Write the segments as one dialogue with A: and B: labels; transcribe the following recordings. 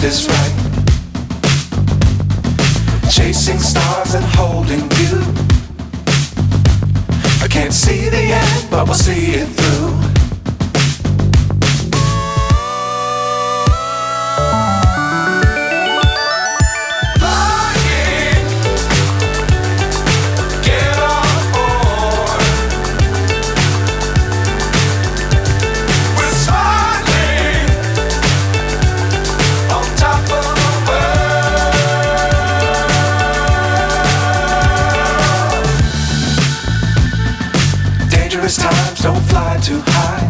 A: is right. Chasing stars and holding you. I can't see the end, but we'll see it through. Times don't fly too high.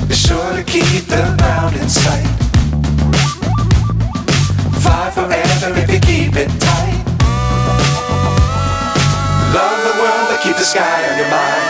A: Be sure to keep the ground in sight. Fly forever if you keep it tight. Love the world, but keep the sky on your mind.